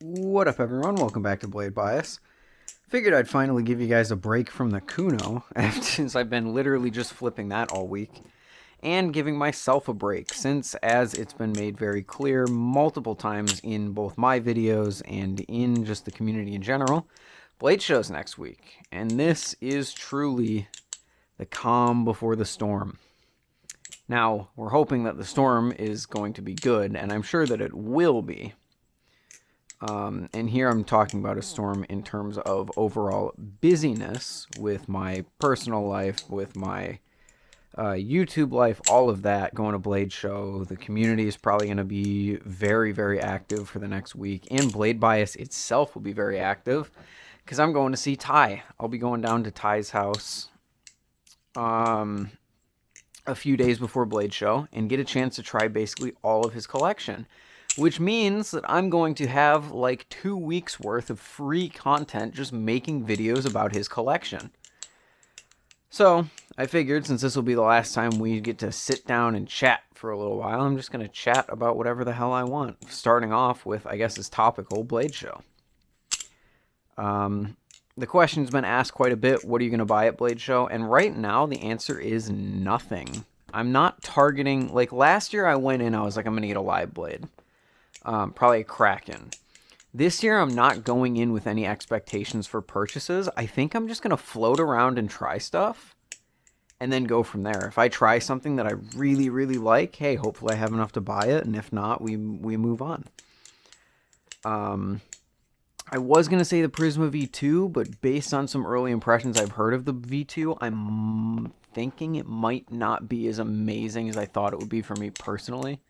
What up, everyone? Welcome back to Blade Bias. Figured I'd finally give you guys a break from the Kuno, since I've been literally just flipping that all week, and giving myself a break, since, as it's been made very clear multiple times in both my videos and in just the community in general, Blade Show's next week, and this is truly the calm before the storm. Now, we're hoping that the storm is going to be good, and I'm sure that it will be. And here I'm talking about a storm in terms of overall busyness with my personal life, with my YouTube life, all of that, going to Blade Show. The community is probably going to be very, very active for the next week. And Blade Bias itself will be very active because I'm going to see Ty. I'll be going down to Ty's house a few days before Blade Show and get a chance to try basically all of his collection. Which means that I'm going to have like 2 weeks worth of free content just making videos about his collection. So I figured since this will be the last time we get to sit down and chat for a little while, I'm just going to chat about whatever the hell I want. Starting off with, I guess, this topical Blade Show. The question's been asked quite a bit. What are you going to buy at Blade Show? And right now the answer is nothing. I'm not targeting, like last year I went in, I was like, I'm going to get a live blade. Probably a Kraken. This year, I'm not going in with any expectations for purchases. I think I'm just going to float around and try stuff and then go from there. If I try something that I really, really like, hey, hopefully I have enough to buy it. And if not, we move on. I was going to say the Prisma V2, but based on some early impressions I've heard of the V2, I'm thinking it might not be as amazing as I thought it would be for me personally.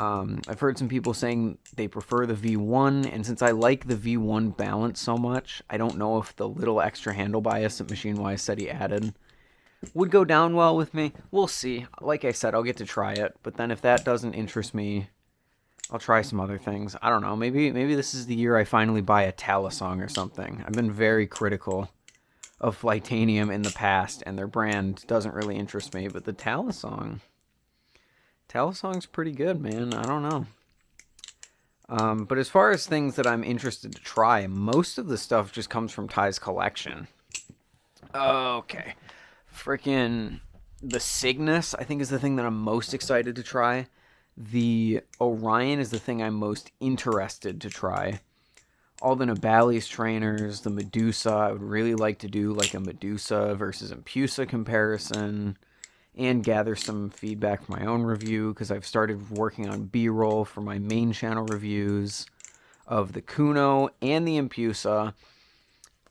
I've heard some people saying they prefer the V1, and since I like the V1 balance so much, I don't know if the little extra handle bias that MachineWise said he added would go down well with me. We'll see. Like I said, I'll get to try it, but then if that doesn't interest me, I'll try some other things. I don't know. Maybe this is the year I finally buy a Telestro or something. I've been very critical of Flightanium in the past, and their brand doesn't really interest me, but the Telestro's pretty good, man. I don't know. But as far as things that I'm interested to try, most of the stuff just comes from Ty's collection. Okay. Freaking the Cygnus, I think, is the thing that I'm most excited to try. The Orion is the thing I'm most interested to try. All the Nibali's trainers, the Medusa, I would really like to do like a Medusa versus Impusa comparison. And gather some feedback for my own review, because I've started working on B-roll for my main channel reviews of the Kuno and the Impusa.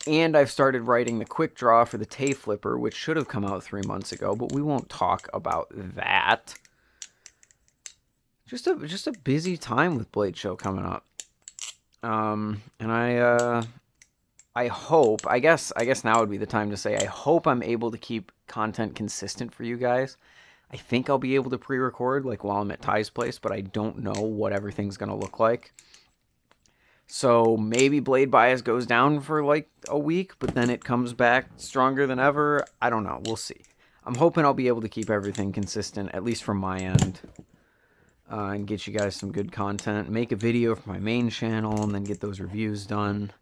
And I've started writing the quick draw for the Tay Flipper, which should have come out 3 months ago, but we won't talk about that. Just a busy time with Blade Show coming up. And I hope, I guess now would be the time to say, I hope I'm able to keep content consistent for you guys. I think I'll be able to pre-record like while I'm at Ty's place, but I don't know what everything's going to look like. So maybe Blade Bias goes down for like a week, but then it comes back stronger than ever. I don't know. We'll see. I'm hoping I'll be able to keep everything consistent, at least from my end, and get you guys some good content. Make a video for my main channel and then get those reviews done.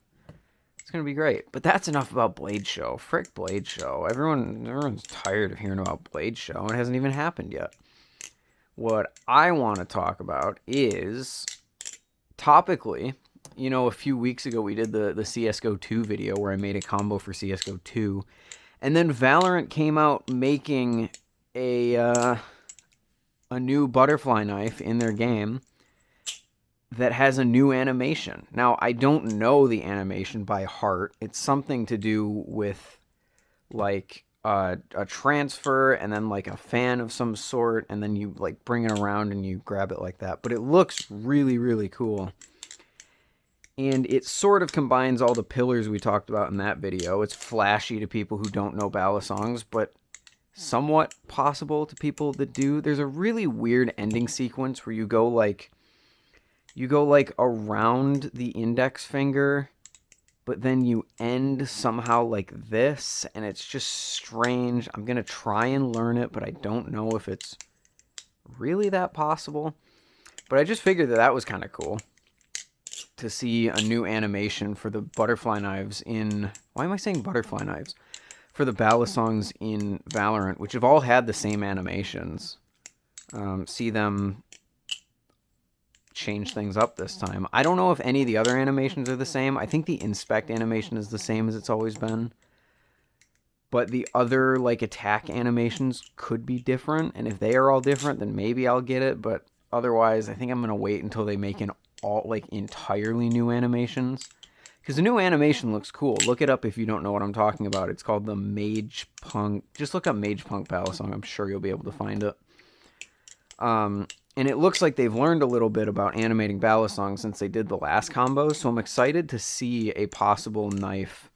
It's going to be great. But that's enough about Blade Show. Frick Blade Show. Everyone's tired of hearing about Blade Show. It hasn't even happened yet. What I want to talk about is, topically, you know, a few weeks ago we did the CSGO 2 video where I made a combo for CSGO 2. And then Valorant came out making a new butterfly knife in their game that has a new animation. Now, I don't know the animation by heart. It's something to do with, like, a transfer and then, like, a fan of some sort, and then you, like, bring it around and you grab it like that. But it looks really, really cool. And it sort of combines all the pillars we talked about in that video. It's flashy to people who don't know Balisongs, but somewhat possible to people that do. There's a really weird ending sequence where you go, like, around the index finger, but then you end somehow like this, and it's just strange. I'm going to try and learn it, but I don't know if it's really that possible. But I just figured that was kind of cool to see a new animation for the butterfly knives in... Why am I saying butterfly knives? For the Balisongs in Valorant, which have all had the same animations. See them change things up this time. I don't know if any of the other animations are the same. I think the inspect animation is the same as it's always been. But the other, like, attack animations could be different. And if they are all different, then maybe I'll get it. But otherwise, I think I'm going to wait until they make entirely new animations. Because the new animation looks cool. Look it up if you don't know what I'm talking about. It's called the Mage Punk. Just look up Mage Punk Balisong. I'm sure you'll be able to find it. And it looks like they've learned a little bit about animating Balisong since they did the last combo. So I'm excited to see a possible knife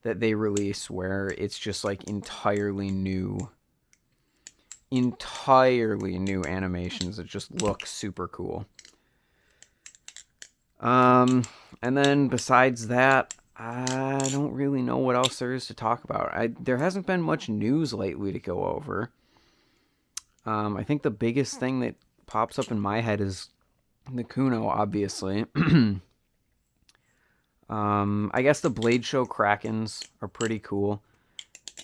that they release where it's just like entirely new animations that just look super cool. And then besides that, I don't really know what else there is to talk about. There hasn't been much news lately to go over. I think the biggest thing that pops up in my head is the Kuno, obviously. I guess the Blade Show Krakens are pretty cool.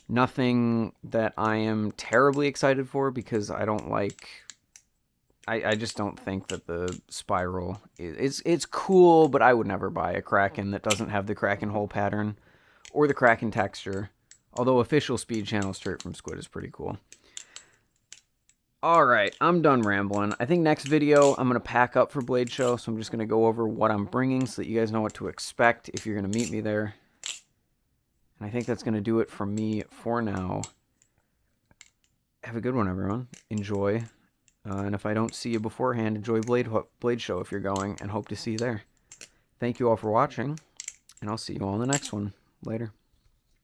Nothing that I am terribly excited for because I don't like... I just don't think that the spiral it's cool, but I would never buy a Kraken that doesn't have the Kraken hole pattern or the Kraken texture. Although official speed channel straight from Squid is pretty cool. Alright, I'm done rambling. I think next video I'm going to pack up for Blade Show, so I'm just going to go over what I'm bringing so that you guys know what to expect if you're going to meet me there. And I think that's going to do it for me for now. Have a good one, everyone. Enjoy. And if I don't see you beforehand, enjoy Blade Show if you're going, and hope to see you there. Thank you all for watching, and I'll see you all in the next one. Later.